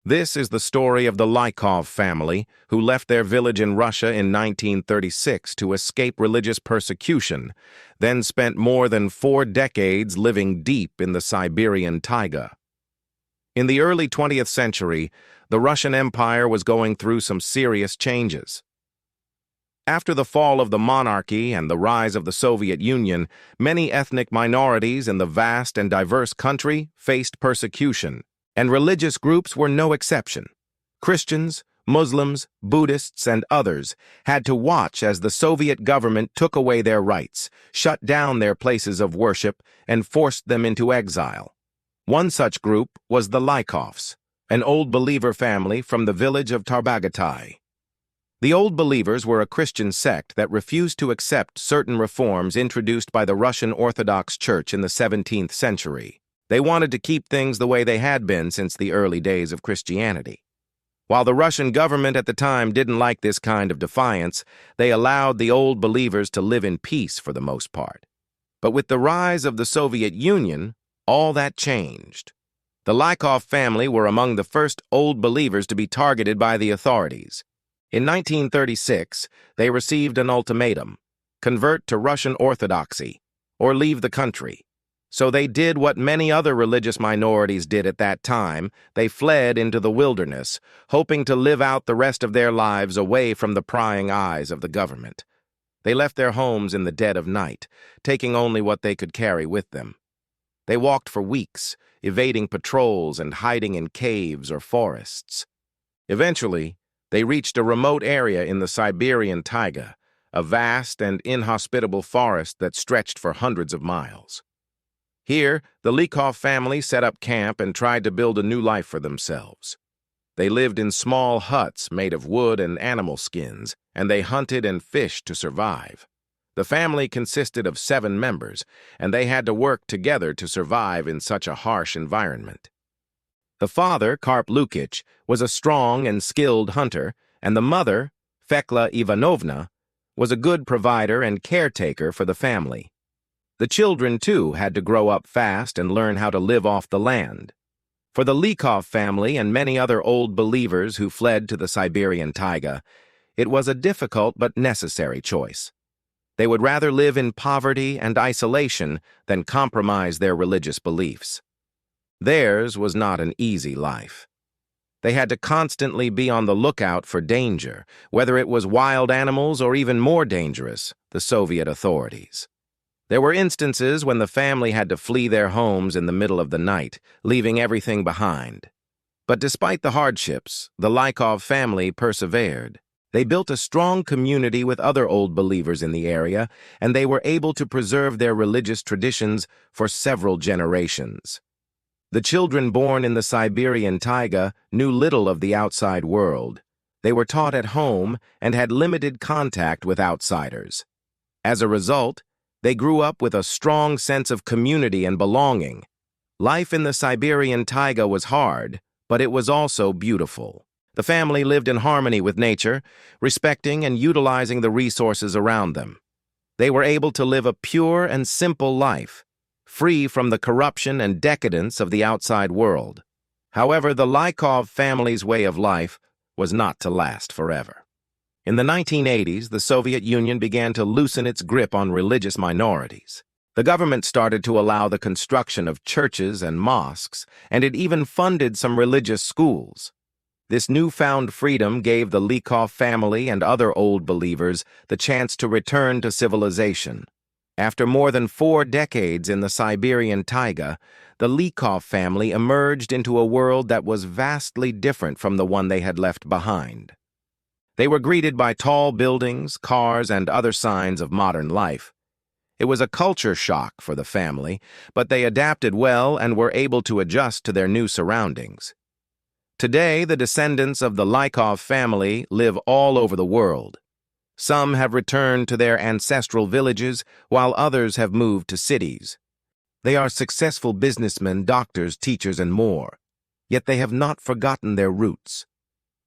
This is the story of the Lykov family, who left their village in Russia in 1936 to escape religious persecution, then spent more than 4 decades living deep in the Siberian taiga. In the early 20th century, the Russian Empire was going through some serious changes. After the fall of the monarchy and the rise of the Soviet Union, many ethnic minorities in the vast and diverse country faced persecution, and religious groups were no exception. Christians, Muslims, Buddhists, and others had to watch as the Soviet government took away their rights, shut down their places of worship, and forced them into exile. One such group was the Lykovs, an Old Believer family from the village of Tarbagatai. The Old Believers were a Christian sect that refused to accept certain reforms introduced by the Russian Orthodox Church in the 17th century. They wanted to keep things the way they had been since the early days of Christianity. While the Russian government at the time didn't like this kind of defiance, they allowed the Old Believers to live in peace for the most part. But with the rise of the Soviet Union, all that changed. The Lykov family were among the first Old Believers to be targeted by the authorities. In 1936, they received an ultimatum: convert to Russian Orthodoxy or leave the country. So they did what many other religious minorities did at that time. They fled into the wilderness, hoping to live out the rest of their lives away from the prying eyes of the government. They left their homes in the dead of night, taking only what they could carry with them. They walked for weeks, evading patrols and hiding in caves or forests. Eventually, they reached a remote area in the Siberian taiga, a vast and inhospitable forest that stretched for hundreds of miles. Here, the Lykov family set up camp and tried to build a new life for themselves. They lived in small huts made of wood and animal skins, and they hunted and fished to survive. The family consisted of 7 members, and they had to work together to survive in such a harsh environment. The father, Karp Lukich, was a strong and skilled hunter, and the mother, Fekla Ivanovna, was a good provider and caretaker for the family. The children, too, had to grow up fast and learn how to live off the land. For the Lykov family and many other Old Believers who fled to the Siberian taiga, it was a difficult but necessary choice. They would rather live in poverty and isolation than compromise their religious beliefs. Theirs was not an easy life. They had to constantly be on the lookout for danger, whether it was wild animals or even more dangerous, the Soviet authorities. There were instances when the family had to flee their homes in the middle of the night, leaving everything behind. But despite the hardships, the Lykov family persevered. They built a strong community with other Old Believers in the area, and they were able to preserve their religious traditions for several generations. The children born in the Siberian taiga knew little of the outside world. They were taught at home and had limited contact with outsiders. As a result, they grew up with a strong sense of community and belonging. Life in the Siberian taiga was hard, but it was also beautiful. The family lived in harmony with nature, respecting and utilizing the resources around them. They were able to live a pure and simple life, free from the corruption and decadence of the outside world. However, the Lykov family's way of life was not to last forever. In the 1980s, the Soviet Union began to loosen its grip on religious minorities. The government started to allow the construction of churches and mosques, and it even funded some religious schools. This newfound freedom gave the Lykov family and other Old Believers the chance to return to civilization. After more than 4 decades in the Siberian taiga, the Lykov family emerged into a world that was vastly different from the one they had left behind. They were greeted by tall buildings, cars, and other signs of modern life. It was a culture shock for the family, but they adapted well and were able to adjust to their new surroundings. Today, the descendants of the Lykov family live all over the world. Some have returned to their ancestral villages, while others have moved to cities. They are successful businessmen, doctors, teachers, and more. Yet they have not forgotten their roots.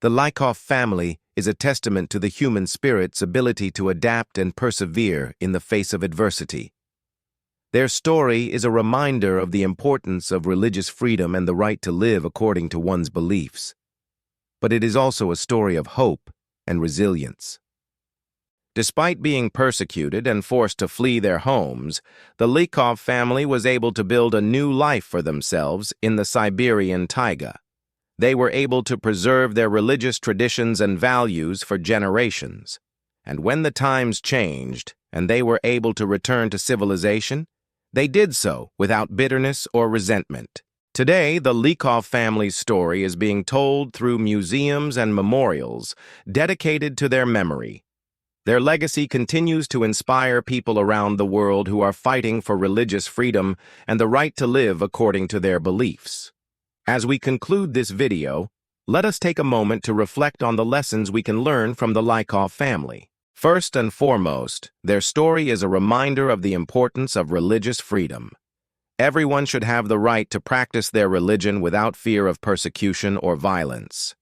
The Lykov family is a testament to the human spirit's ability to adapt and persevere in the face of adversity. Their story is a reminder of the importance of religious freedom and the right to live according to one's beliefs. but it is also a story of hope and resilience. Despite being persecuted and forced to flee their homes, the Lykov family was able to build a new life for themselves in the Siberian taiga. They were able to preserve their religious traditions and values for generations. And when the times changed and they were able to return to civilization, they did so without bitterness or resentment. Today, the Lykov family's story is being told through museums and memorials dedicated to their memory. Their legacy continues to inspire people around the world who are fighting for religious freedom and the right to live according to their beliefs. As we conclude this video, let us take a moment to reflect on the lessons we can learn from the Lykov family. First and foremost, their story is a reminder of the importance of religious freedom. Everyone should have the right to practice their religion without fear of persecution or violence.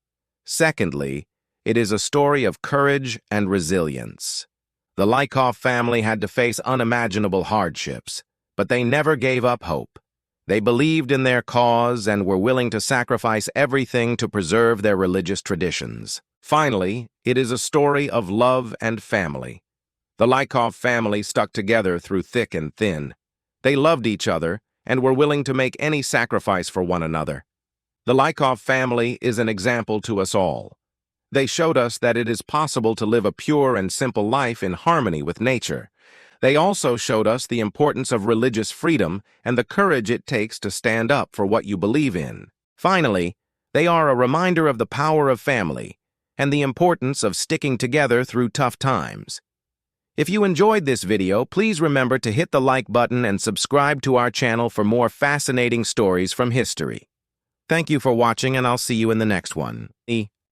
Secondly, it is a story of courage and resilience. The Lykov family had to face unimaginable hardships, but they never gave up hope. They believed in their cause and were willing to sacrifice everything to preserve their religious traditions. Finally, it is a story of love and family. The Lykov family stuck together through thick and thin. They loved each other and were willing to make any sacrifice for one another. The Lykov family is an example to us all. They showed us that it is possible to live a pure and simple life in harmony with nature. They also showed us the importance of religious freedom and the courage it takes to stand up for what you believe in. Finally, they are a reminder of the power of family and the importance of sticking together through tough times. If you enjoyed this video, please remember to hit the like button and subscribe to our channel for more fascinating stories from history. Thank you for watching, and I'll see you in the next one.